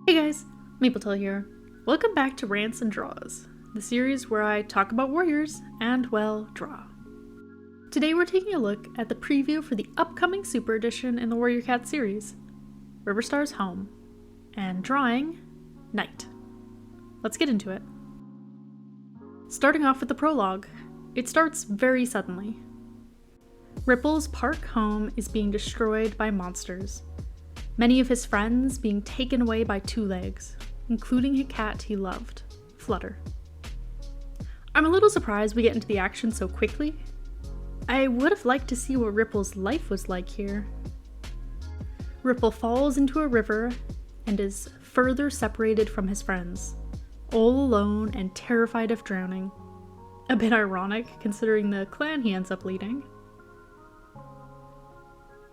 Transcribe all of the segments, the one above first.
Hey guys, Mapletail here. Welcome back to Rants and Draws, the series where I talk about warriors and, well, draw. Today we're taking a look at the preview for the upcoming Super Edition in the Warrior Cat series, Riverstar's Home, and drawing Night. Let's get into it. Starting off with the prologue, it starts very suddenly. Ripple's park home is being destroyed by monsters. Many of his friends being taken away by two legs, including a cat he loved, Flutter. I'm a little surprised we get into the action so quickly. I would have liked to see what Ripple's life was like here. Ripple falls into a river and is further separated from his friends, all alone and terrified of drowning. A bit ironic considering the clan he ends up leading.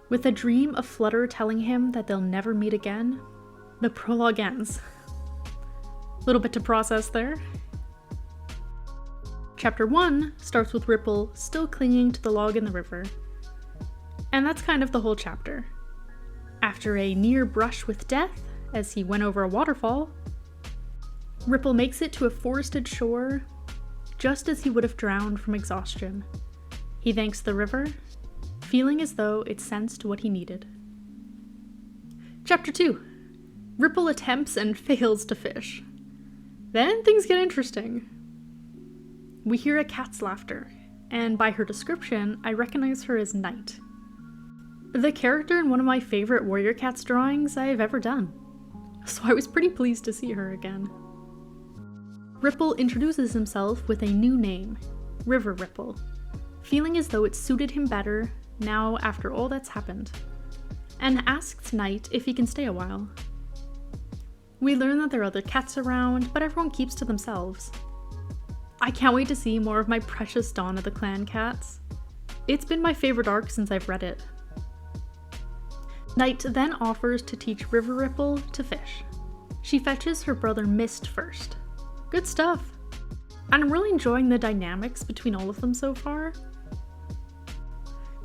With a dream of Flutter telling him that they'll never meet again, the prologue ends. Little bit to process there. Chapter 1 starts with Ripple still clinging to the log in the river. And that's kind of the whole chapter. After a near brush with death, as he went over a waterfall, Ripple makes it to a forested shore just as he would have drowned from exhaustion. He thanks the river, feeling as though it sensed what he needed. Chapter 2. Ripple attempts and fails to fish. Then things get interesting. We hear a cat's laughter, and by her description, I recognize her as Night, the character in one of my favorite Warrior Cats drawings I have ever done, so I was pretty pleased to see her again. Ripple introduces himself with a new name, River Ripple, feeling as though it suited him better now after all that's happened, and asks Night if he can stay a while. We learn that there are other cats around, but everyone keeps to themselves. I can't wait to see more of my precious Dawn of the Clan cats. It's been my favorite arc since I've read it. Night then offers to teach River Ripple to fish. She fetches her brother Mist first. Good stuff. And I'm really enjoying the dynamics between all of them so far.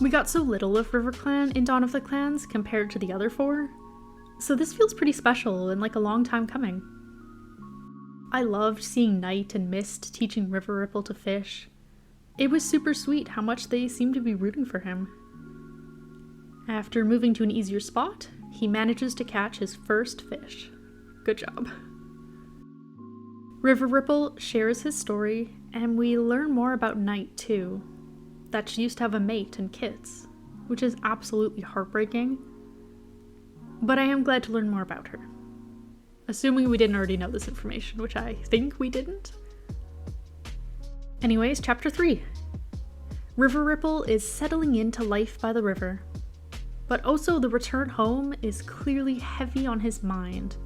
We got so little of Riverclan in Dawn of the Clans compared to the other four, so this feels pretty special and like a long time coming. I loved seeing Night and Mist teaching River Ripple to fish. It was super sweet how much they seemed to be rooting for him. After moving to an easier spot, he manages to catch his first fish. Good job. River Ripple shares his story, and we learn more about Night too. That she used to have a mate and kids, which is absolutely heartbreaking. But I am glad to learn more about her. Assuming we didn't already know this information, which I think we didn't. Anyways, chapter 3. River Ripple is settling into life by the river, but also the return home is clearly heavy on his mind.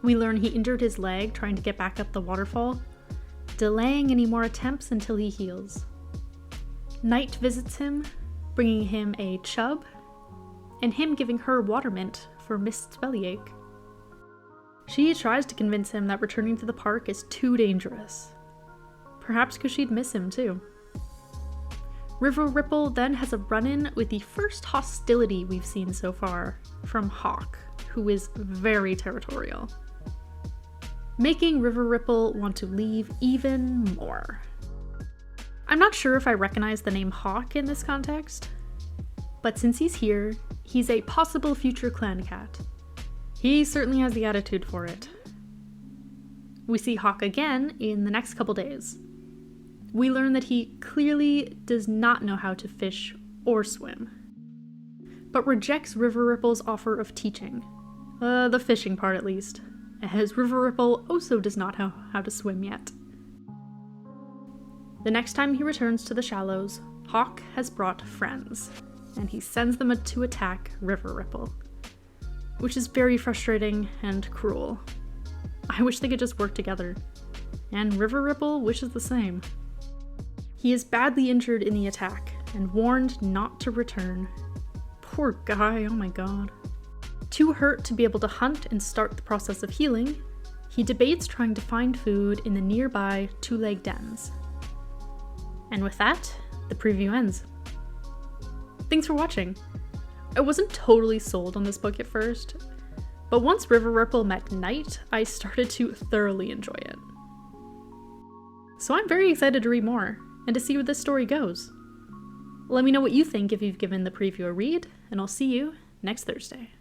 We learn he injured his leg trying to get back up the waterfall, delaying any more attempts until he heals. Night visits him, bringing him a chub, and him giving her water mint for Mist's bellyache. She tries to convince him that returning to the park is too dangerous. Perhaps because she'd miss him too. River Ripple then has a run-in with the first hostility we've seen so far, from Hawk, who is very territorial, making River Ripple want to leave even more. I'm not sure if I recognize the name Hawk in this context, but since he's here, he's a possible future clan cat. He certainly has the attitude for it. We see Hawk again in the next couple days. We learn that he clearly does not know how to fish or swim, but rejects River Ripple's offer of teaching. The fishing part at least, as River Ripple also does not know how to swim yet. The next time he returns to the shallows, Hawk has brought friends, and he sends them to attack River Ripple, which is very frustrating and cruel. I wish they could just work together, and River Ripple wishes the same. He is badly injured in the attack, and warned not to return. Poor guy, oh my god. Too hurt to be able to hunt and start the process of healing, he debates trying to find food in the nearby two-leg dens. And with that, the preview ends. Thanks for watching. I wasn't totally sold on this book at first, But once River Ripple met Night, I started to thoroughly enjoy it. So I'm very excited to read more, and to see where this story goes. Let me know what you think if you've given the preview a read, and I'll see you next Thursday.